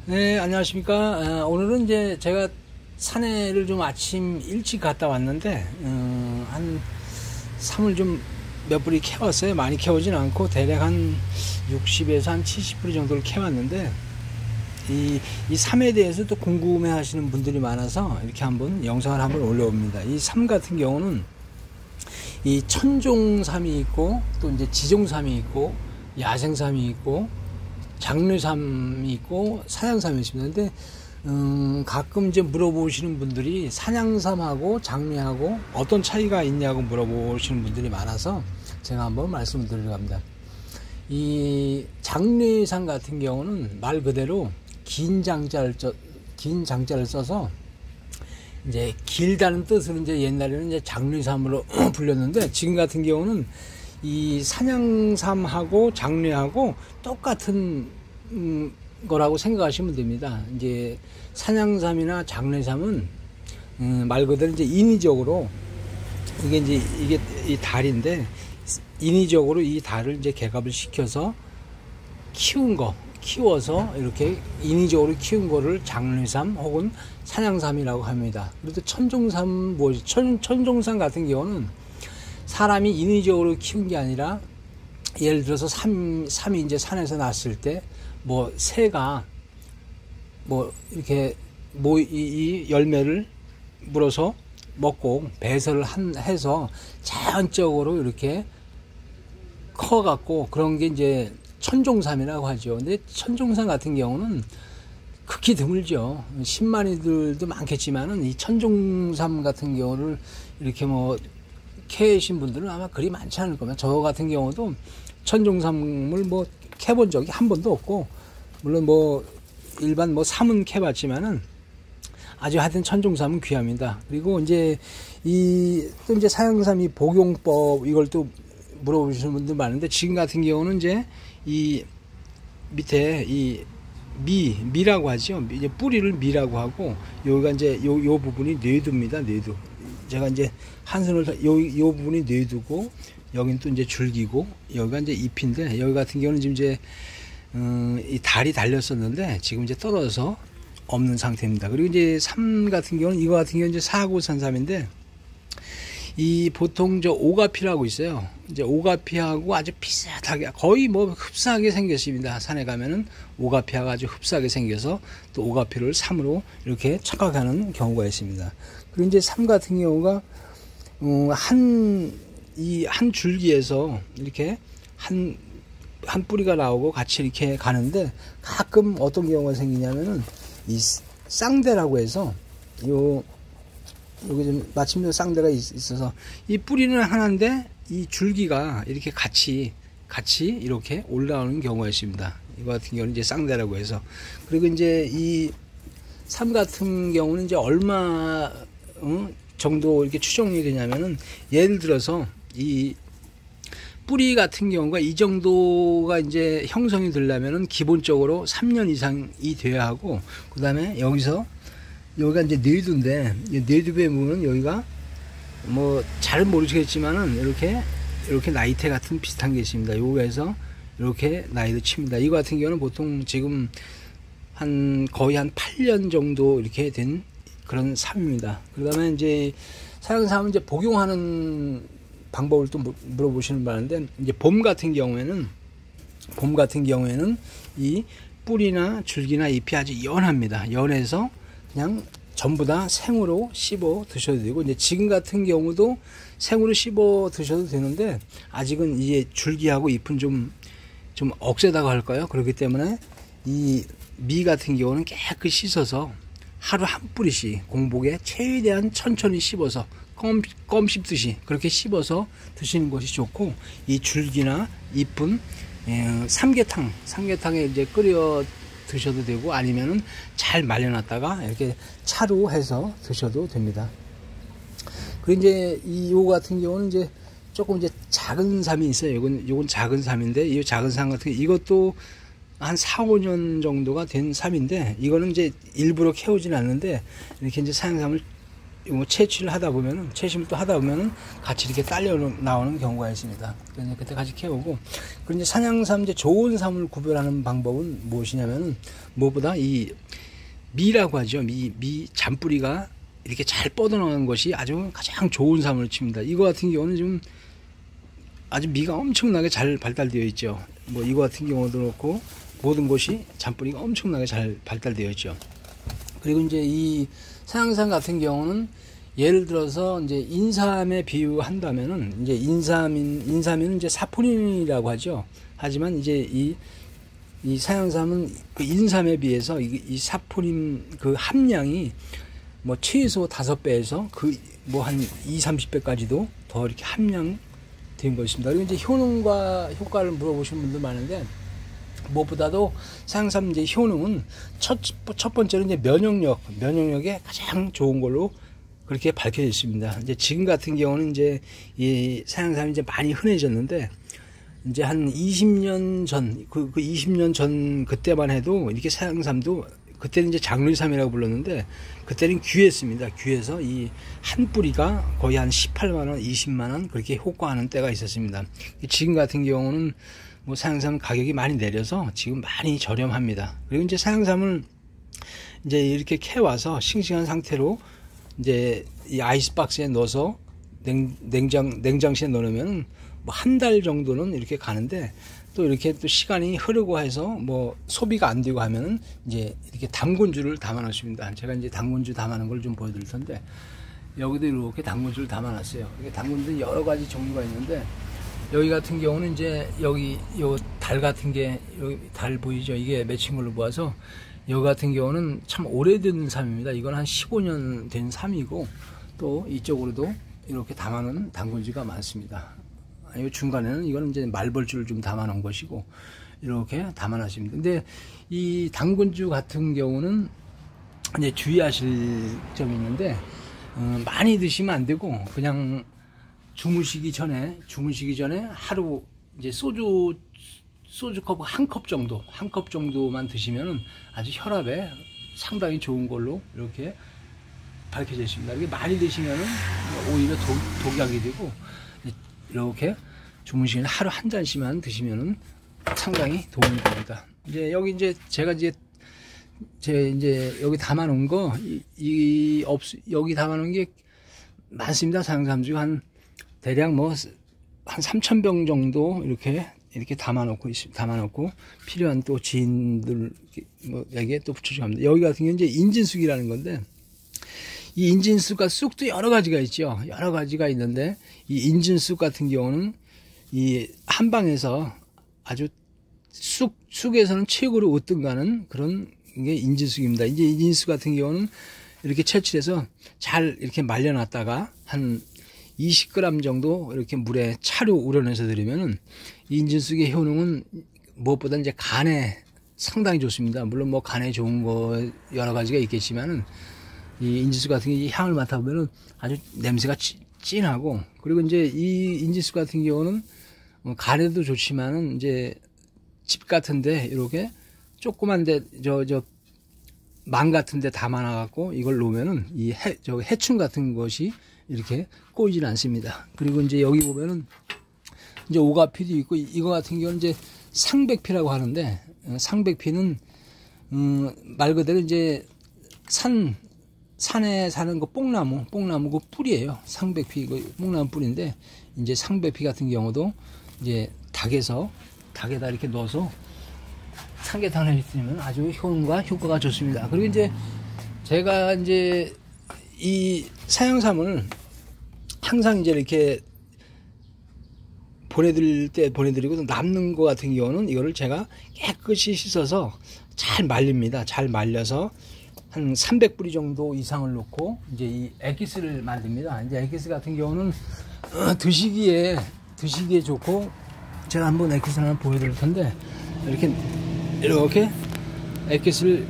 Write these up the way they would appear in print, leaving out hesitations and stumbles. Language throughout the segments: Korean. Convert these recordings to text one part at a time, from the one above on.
네, 안녕하십니까. 오늘은 이제 제가 산에를 좀 아침 일찍 갔다 왔는데, 한 삼을 좀 몇 뿌리 캐왔어요. 많이 캐오진 않고, 대략 한 60에서 한 70뿌리 정도를 캐왔는데, 이 삼에 대해서 또 궁금해 하시는 분들이 많아서 이렇게 한번 영상을 한번 올려봅니다. 이 삼 같은 경우는 이 천종삼이 있고, 또 이제 지종삼이 있고, 야생삼이 있고, 장류삼이 있고 사냥삼이 있습니다. 근데 가끔 이제 물어보시는 분들이 사냥삼하고 장류하고 어떤 차이가 있냐고 물어보시는 분들이 많아서 제가 한번 말씀을 드리려고 합니다. 이 장류삼 같은 경우는 말 그대로 긴 장자를 써서 이제 길다는 뜻으로 이제 옛날에는 이제 장류삼으로 불렸는데, 지금 같은 경우는 이 사냥삼하고 장류하고 똑같은 거라고 생각하시면 됩니다. 이제 사냥삼이나 장류삼은 말 그대로 이제 인위적으로 이게 이 달인데, 인위적으로 이 달을 이제 개갑을 시켜서 키워서 이렇게 인위적으로 키운 거를 장류삼 혹은 사냥삼이라고 합니다. 그리고 천종삼 천종삼 같은 경우는 사람이 인위적으로 키운 게 아니라, 예를 들어서 삼이 이제 산에서 났을 때, 새가, 이렇게, 이 열매를 물어서 먹고, 배설을 해서 자연적으로 이렇게 커갖고, 그런 게 이제 천종삼이라고 하죠. 근데 천종삼 같은 경우는 극히 드물죠. 신만이들도 많겠지만은, 이 천종삼 같은 경우를 이렇게 캐신 분들은 아마 그리 많지 않을 겁니다. 저 같은 경우도 천종삼을 캐본 적이 한 번도 없고, 물론 일반 삼은 캐봤지만은 아주 하여튼 천종삼은 귀합니다. 그리고 이제 또 이제 사냥삼 복용법, 이걸 또 물어보시는 분들 많은데, 지금 같은 경우는 이제 이 밑에 미라고 하죠. 이제 뿌리를 미라고 하고, 여기가 이제 요 부분이 뇌두입니다. 뇌두. 제가 이제 한 손을 요 부분이 뇌두고, 여기는 또 이제 줄기고, 여기가 이제 잎인데, 여기 같은 경우는 지금 이제 이 달이 달렸었는데 지금 이제 떨어져서 없는 상태입니다. 그리고 이제 삼 같은 경우는, 이거 같은 경우는 이제 사고산삼인데, 이 보통 오가피라고 있어요. 이제 오가피하고 아주 비슷하게, 거의 흡사하게 생겼습니다. 산에 가면은 오가피하고 아주 흡사하게 생겨서 또 오가피를 삼으로 이렇게 착각하는 경우가 있습니다. 그리고 이제 삼 같은 경우가 한 줄기에서 이렇게 한 뿌리가 나오고 같이 이렇게 가는데, 가끔 어떤 경우가 생기냐면은 이 쌍대라고 해서 여기 좀 마침내 쌍대가 있어서, 이 뿌리는 하나인데 이 줄기가 이렇게 같이 이렇게 올라오는 경우가 있습니다. 이거 같은 경우는 이제 쌍대라고 해서. 그리고 이제 이 삼 같은 경우는 이제 얼마 정도 이렇게 추정이 되냐면은, 예를 들어서 이 뿌리 같은 경우가 이 정도가 이제 형성이 되려면은 기본적으로 3년 이상이 돼야 하고, 그 다음에 여기가 이제 뇌두인데, 뇌두에 보면 여기가 잘은 모르시겠지만은 이렇게 나이테 같은 비슷한 게 있습니다. 여기에서 이렇게 나이도 칩니다. 이거 같은 경우는 보통 지금 거의 한 8년 정도 이렇게 된 그런 삼입니다. 그 다음에 이제 사냥삼은 이제 복용하는 방법을 또 물어보시는 바는데, 이제 봄 같은 경우에는 이 뿌리나 줄기나 잎이 아주 연합니다. 연해서 그냥 전부 다 생으로 씹어 드셔도 되고, 이제 지금 같은 경우도 생으로 씹어 드셔도 되는데, 아직은 이제 줄기하고 잎은 좀 억세다고 할까요? 그렇기 때문에 이 미 같은 경우는 깨끗이 씻어서 하루 한 뿌리씩 공복에 최대한 천천히 씹어서 껌 씹듯이 그렇게 씹어서 드시는 것이 좋고, 이 줄기나 잎은 삼계탕에 이제 끓여 드셔도 되고, 아니면은 잘 말려놨다가 이렇게 차로 해서 드셔도 됩니다. 그리고 이제 요 같은 경우는 이제 조금 이제 작은 삼이 있어요. 요건 작은 삼인데, 이 작은 삼 같은 이것도 한 4, 5년 정도가 된 삼인데, 이거는 이제 일부러 캐오진 않는데, 이렇게 이제 사냥삼을 채취를 하다 보면은, 채심을 또 하다 보면은 같이 이렇게 딸려 나오는 경우가 있습니다. 그래서 그때 같이 캐오고, 그리고 이제 산양삼, 이제 좋은 삼을 구별하는 방법은 무엇이냐면은, 무엇보다 이 미라고 하죠. 미 잔뿌리가 이렇게 잘 뻗어나간 것이 아주 가장 좋은 삼을 칩니다. 이거 같은 경우는 지금 아주 미가 엄청나게 잘 발달되어 있죠. 뭐 이거 같은 경우도 그렇고, 모든 것이 잔뿌리가 엄청나게 잘 발달되어 있죠. 그리고 이제 이 산양삼 같은 경우는 예를 들어서 이제 인삼에 비유한다면은, 이제 인삼은 이제 사포닌이라고 하죠. 하지만 이제 이 산양삼은 그 인삼에 비해서 이 사포닌 그 함량이 뭐 최소 5배에서 그 뭐 한 20-30배까지도 더 이렇게 함량된 것입니다. 그리고 이제 효능과 효과를 물어보시는 분들 많은데, 무엇보다도 산양삼 이제 효능은 첫 번째로 이제 면역력에 가장 좋은 걸로 그렇게 밝혀져 있습니다. 이제 지금 같은 경우는 이제 이 산양삼이 이제 많이 흔해졌는데, 이제 한 20년 전, 그 20년 전 그때만 해도 이렇게 산양삼도, 그때는 이제 장류삼이라고 불렀는데, 그때는 귀했습니다. 귀해서 이 한 뿌리가 거의 한 18만원, 20만원 그렇게 효과하는 때가 있었습니다. 지금 같은 경우는 뭐 산양삼 가격이 많이 내려서 지금 많이 저렴합니다. 그리고 이제 산양삼을 이제 이렇게 캐와서 싱싱한 상태로 이제 이 아이스박스에 넣어서 냉장실에 넣으면 뭐 한 달 정도는 이렇게 가는데, 또 이렇게 또 시간이 흐르고 해서 뭐 소비가 안 되고 하면은 이제 이렇게 당근주를 담아 놓습니다. 제가 이제 당근주 담아놓은 걸 좀 보여드릴 텐데, 여기도 이렇게 당근주를 담아 놨어요. 이게 당근주 여러 가지 종류가 있는데, 여기 같은 경우는 이제 여기 요 달 같은 게, 여기 달 보이죠? 이게 맺힌 걸로 보아서, 여기 같은 경우는 참 오래된 삼입니다. 이건 한 15년 된 삼이고, 또 이쪽으로도 이렇게 담아놓은 당근주가 많습니다. 이 중간에는 이거는 이제 말벌주를 좀 담아놓은 것이고, 이렇게 담아놨습니다. 근데 이 당근주 같은 경우는 이제 주의하실 점이 있는데, 많이 드시면 안 되고, 그냥 주무시기 전에 하루 이제 소주컵 한 컵 정도만 드시면은 아주 혈압에 상당히 좋은 걸로 이렇게 밝혀져 있습니다. 이게 많이 드시면은 오히려 독약이 되고, 이렇게 주무시는 하루 한 잔씩만 드시면은 상당히 도움이 됩니다. 이제 여기 이제 제가 이제 여기 담아 놓은 거, 여기 담아 놓은 게 많습니다. 산양삼주 한 대략 뭐 한 3,000병 정도 이렇게 담아놓고 필요한 또 지인들에게 또 붙여주고 합니다. 여기 같은 경우는 이제 인진쑥이라는 건데, 이 인진쑥과 쑥도 여러 가지가 있죠. 여러 가지가 있는데, 이 인진쑥 같은 경우는 이 한방에서 아주 쑥에서는 최고로 으뜸가는 그런 게 인진쑥입니다. 이제 인진쑥 같은 경우는 이렇게 채취해서 잘 이렇게 말려놨다가 한 20g 정도 이렇게 물에 차로 우려내서 드리면은, 이 인진쑥의 효능은 무엇보다 이제 간에 상당히 좋습니다. 물론 뭐 간에 좋은 거 여러 가지가 있겠지만은, 이 인진쑥 같은 게 향을 맡아보면은 아주 냄새가 진하고, 그리고 이제 이 인진쑥 같은 경우는 간에도 좋지만은, 이제 집 같은데 이렇게 조그만 데 망 같은 데 담아놔갖고 이걸 놓으면은 이 해충 같은 것이 이렇게 꼬이질 않습니다. 그리고 이제 여기 보면은 이제 오가피도 있고, 이거 같은 경우는 이제 상백피라고 하는데, 상백피는 말 그대로 이제 산에 사는 거 뽕나무 그 뿌리예요. 상백피 그 뽕나무 뿌리인데, 이제 상백피 같은 경우도 이제 닭에다 이렇게 넣어서 삼계탕을 해주면 아주 효과가 좋습니다. 그리고 이제 제가 이제 이 산양삼을 항상 이제 이렇게 보내드리고, 남는 거 같은 경우는 이거를 제가 깨끗이 씻어서 잘 말립니다. 잘 말려서 한 300뿌리 정도 이상을 넣고 이제 이 액기스를 만듭니다. 이제 액기스 같은 경우는 드시기에 좋고, 제가 한번 액기스를 하나 보여드릴 텐데, 이렇게 액기스를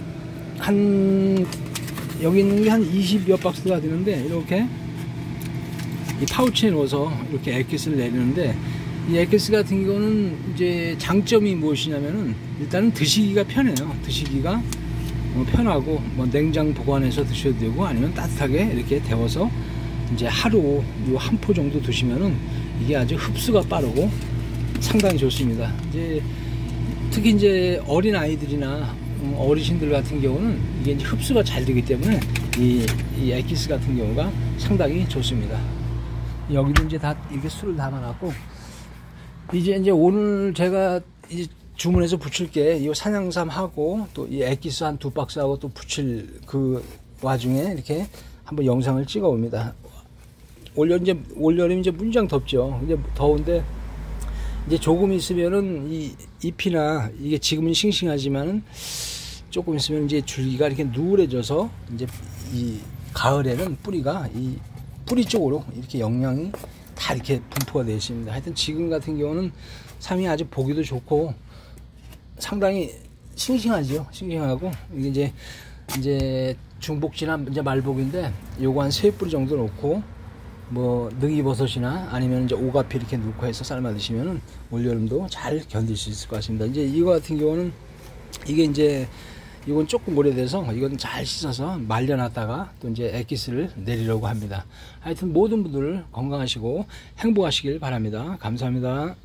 여기 있는 게 한 20여 박스가 되는데, 이렇게 이 파우치에 넣어서 이렇게 액기스를 내리는데, 이 액기스 같은 경우는 이제 장점이 무엇이냐면은, 일단은 드시기가 편해요. 드시기가 편하고 뭐 냉장 보관해서 드셔도 되고 아니면 따뜻하게 이렇게 데워서 이제 하루 요 한 포 정도 드시면은 이게 아주 흡수가 빠르고 상당히 좋습니다. 이제 특히 이제 어린 아이들이나 어르신들 같은 경우는 이게 이제 흡수가 잘 되기 때문에 이 엑기스 같은 경우가 상당히 좋습니다. 여기도 이제 다 이렇게 술을 담아놨고, 이제 오늘 제가 이제 주문해서 붙일 게 이 산양삼하고 또 이 엑기스 한 2박스하고 또 붙일 그 와중에 이렇게 한번 영상을 찍어 옵니다. 올여름 이제 문장 덥죠. 이제 더운데 이제 조금 있으면은 이 잎이나 이게 지금은 싱싱하지만은 조금 있으면 이제 줄기가 이렇게 누래져서 이제 이 가을에는 뿌리가 이 뿌리 쪽으로 이렇게 영양이 다 이렇게 분포가 되어 있습니다. 하여튼 지금 같은 경우는 삶이 아주 보기도 좋고 상당히 싱싱하죠. 싱싱하고 이게 이제 중복지나 이제 말복인데 요거 한 3뿌리 정도 넣고 뭐 능이버섯이나 아니면 이제 오가피 이렇게 넣고 해서 삶아 드시면은 올여름도 잘 견딜 수 있을 것 같습니다. 이제 이거 같은 경우는 이게 이제 이건 조금 오래돼서 이건 잘 씻어서 말려놨다가 또 이제 엑기스를 내리려고 합니다. 하여튼 모든 분들 건강하시고 행복하시길 바랍니다. 감사합니다.